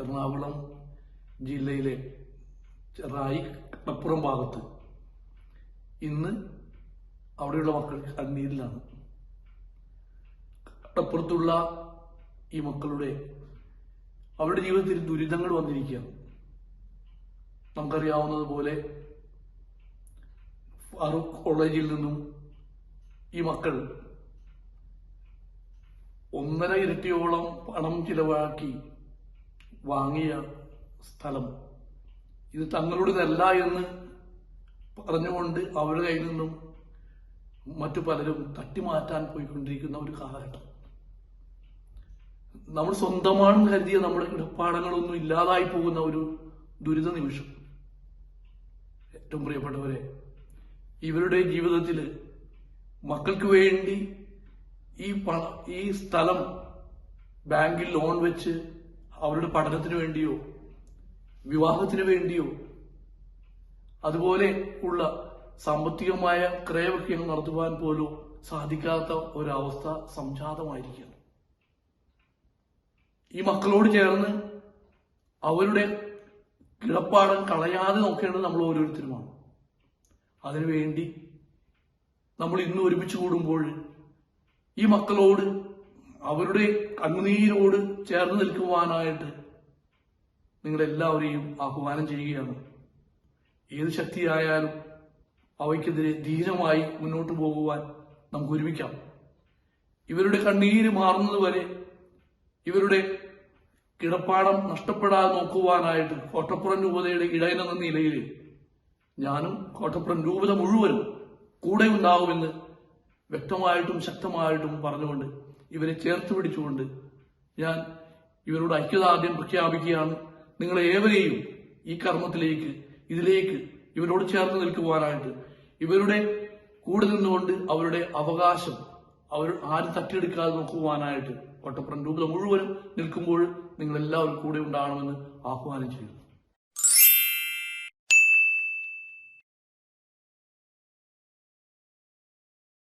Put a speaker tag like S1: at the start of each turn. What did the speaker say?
S1: എറണാകുളം ജില്ലയിലെ ചെറായി കടപ്പുറം ഭാഗത്ത് ഇന്ന് അവിടെയുള്ള മക്കൾ കണ്ണീരിലാണ്. കടപ്പുറത്തുള്ള ഈ മക്കളുടെ അവരുടെ ജീവിതത്തിൽ ദുരിതങ്ങൾ വന്നിരിക്കുകയാണ്. നമുക്കറിയാവുന്നതുപോലെ ഫാറൂഖ് കോളേജിൽ നിന്നും ഈ മക്കൾ 1.5 ഇരട്ടിയോളം പണം ചിലവാക്കി വാങ്ങിയ സ്ഥലം ഇത് തങ്ങളുടേതല്ല എന്ന് പറഞ്ഞുകൊണ്ട് അവരുടെ കയ്യിൽ നിന്നും മറ്റു പലരും തട്ടിമാറ്റാൻ പോയിക്കൊണ്ടിരിക്കുന്ന ഒരു കാലഘട്ടം. നമ്മൾ സ്വന്തമാണെന്ന് കരുതിയ നമ്മുടെ കിടപ്പാടങ്ങളൊന്നും ഇല്ലാതായി പോകുന്ന ഒരു ദുരിത നിമിഷം. ഏറ്റവും പ്രിയപ്പെട്ടവരെ, ഇവരുടെ ജീവിതത്തിൽ മക്കൾക്ക് വേണ്ടി ഈ സ്ഥലം ബാങ്കിൽ ലോൺ വെച്ച് അവരുടെ പഠനത്തിന് വേണ്ടിയോ വിവാഹത്തിന് വേണ്ടിയോ അതുപോലെ ഉള്ള സാമ്പത്തികമായ ക്രയവിക്രയം നടത്തുവാൻ പോലും സാധിക്കാത്ത ഒരവസ്ഥ സംജാതമായിരിക്കുകയാണ്. ഈ മക്കളോട് ചേർന്ന് അവരുടെ കിടപ്പാടം കളയാതെ നോക്കേണ്ടത് നമ്മൾ ഓരോരുത്തരുമാണ്. അതിനുവേണ്ടി നമ്മൾ ഇന്ന് ഒരുമിച്ച് കൂടുമ്പോൾ ഈ മക്കളോട് അവരുടെ കണ്ണുനീരോട് ചേർന്ന് നിൽക്കുവാനായിട്ട് നിങ്ങളെല്ലാവരെയും ആഹ്വാനം ചെയ്യുകയാണ്. ഏത് ശക്തിയായാലും അവയ്ക്കെതിരെ ധീരമായി മുന്നോട്ട് പോകുവാൻ നമുക്ക് ഒരുമിക്കാം. ഇവരുടെ കണ്ണീര് മാറുന്നതുവരെ ഇവരുടെ കിടപ്പാടം നഷ്ടപ്പെടാതെ നോക്കുവാനായിട്ട് കോട്ടപ്പുറം രൂപതയുടെ ഇടയനെന്ന നിലയിൽ ഞാനും കോട്ടപ്പുറം രൂപത മുഴുവനും കൂടെ ഉണ്ടാവുമെന്ന് വ്യക്തമായിട്ടും ശക്തമായിട്ടും പറഞ്ഞുകൊണ്ട് ഇവരെ ചേർത്ത് പിടിച്ചുകൊണ്ട് ഞാൻ ഇവരോട് ഐക്യദാർഢ്യം പ്രഖ്യാപിക്കുകയാണ്. നിങ്ങളെ ഏവരെയും ഈ കർമ്മത്തിലേക്ക് ഇതിലേക്ക് ഇവരോട് ചേർന്ന് നിൽക്കുവാനായിട്ട് ഇവരുടെ കൂടെ നിന്നുകൊണ്ട് അവരുടെ അവകാശം അവർ ആരും തട്ടിയെടുക്കാതെ നോക്കുവാനായിട്ട് കോട്ടപ്പുറം രൂപത മുഴുവനും നിൽക്കുമ്പോൾ നിങ്ങളെല്ലാവരും കൂടെ ഉണ്ടാകണമെന്ന് ആഹ്വാനം ചെയ്യുന്നു.